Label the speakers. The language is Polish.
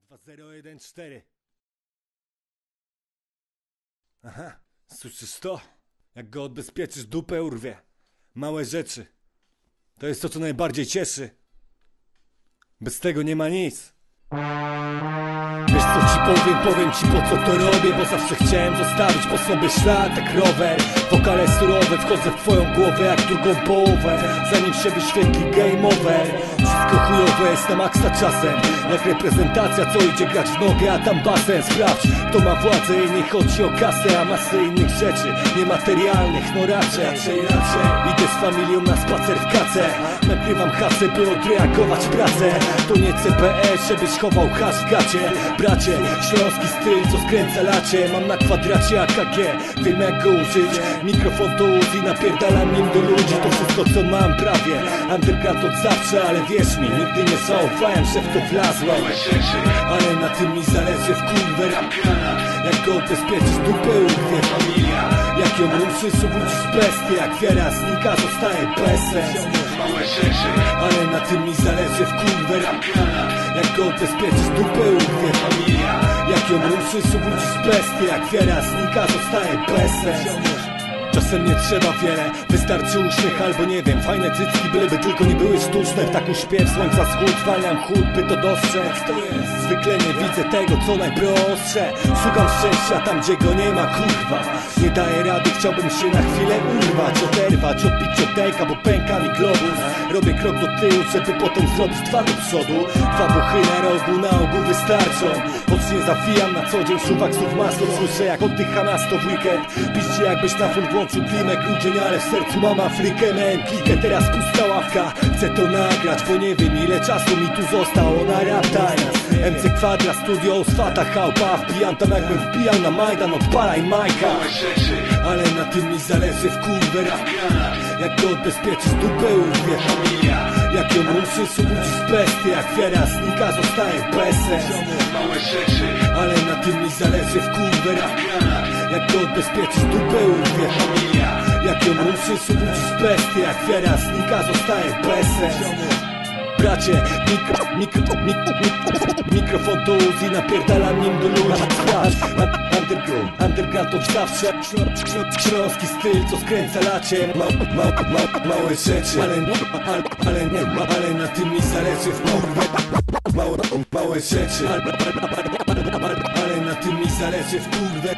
Speaker 1: 2014. Aha, słyszysz to? Jak go odbezpieczysz, dupę urwie. Małe rzeczy. To jest to, co najbardziej cieszy. Bez tego nie ma nic. Wiesz co ci powiem ci po co to robię. Bo zawsze chciałem zostawić po sobie ślad jak rower. Wokale surowe, wchodzę w twoją głowę jak drugą połowę. Zanim się wyświetli game over. Wszystko chujowe jest na maksa czasem. Jak reprezentacja, co idzie grać w nogę, a tam basen. Sprawdź, kto ma władzę i nie chodzi o kasę, a masę innych rzeczy niematerialnych, no raczej idę z familią na spacer w kace. Nagrywam hasę, by odreagować pracę. To nie CPS, żebyś chował hasz w gacie. Bracie, śląski styl, co skręca lacie. Mam na kwadracie AKG, wiem jak go użyć. Mikrofon to Uzi, napierdalam nim do ludzi. To wszystko co mam prawie. Underground od zawsze, ale wierz mi, nigdy nie zaufałem, że w to wlazłem. Ale na tym mi zależy w kurwę rap granat. Jak go odbezpieczysz, dupę urwie familia. Jak ją ruszysz, obudzisz bestię. Jak wiara znika, zostaje bezsens. Ale na tym mi zależy w kurwę rap granat. Jak go odbezpieczysz, dupę urwie familia. Jak ją ruszysz, obudzisz bestię. Jak wiara znika, zostaje bezsens. Czasem nie trzeba wiele, wystarczy uśmiech albo nie wiem, fajne cycki, byleby tylko nie były sztuczne. W taką śpiew słońca wschód, walniam chód, by to dostrzec. Zwykle nie widzę tego, co najprostsze. Szukam szczęścia tam, gdzie go nie ma, kurwa. Nie daję rady, chciałbym się na chwilę urwać, oderwać, odbić od dejka, bo pęka mi globus. Robię krok do tyłu, żeby potem zrobić dwa do przodu. Dwa buchy na rogu, na ogół wystarczą. Choć nie zawijam na co dzień, szuwak znów masło. Słyszę jak oddycha nas to w weekend. Piszcie jakbyś na full włączył klimek, grudzień, ale w sercu mam Afrykę. Miałem klikę, teraz pusta ławka. Chcę to nagrać, bo nie wiem ile czasu mi tu zostało na rap time. MC Kwadra, studio, swata, chałpa. Wbijam tam jakbym wbijał na Majdan, odpalaj Majka. Ale na tym mi zależy w kurwę rap granat. Jak go odbezpieczysz, dupę urwie familia. Jak ją ruszysz, obudzisz bestię. Jak wiara znika, zostaje bezsens. Ale na tym mi zależy w kurwę rap granat. Jak go odbezpieczysz, dupę urwie familia. Jak ją ruszysz, obudzisz bestię. Jak wiara znika, zostaje bezsens. Bracie, mikrofon to Uzi, napierdalam nim do ludzi. Underground to zawsze. Śląski styl, co skręca lacie. Małe rzeczy, ale na tym mi zależy w kurwę. Małe rzeczy, ale na tym mi zależy w kurwę.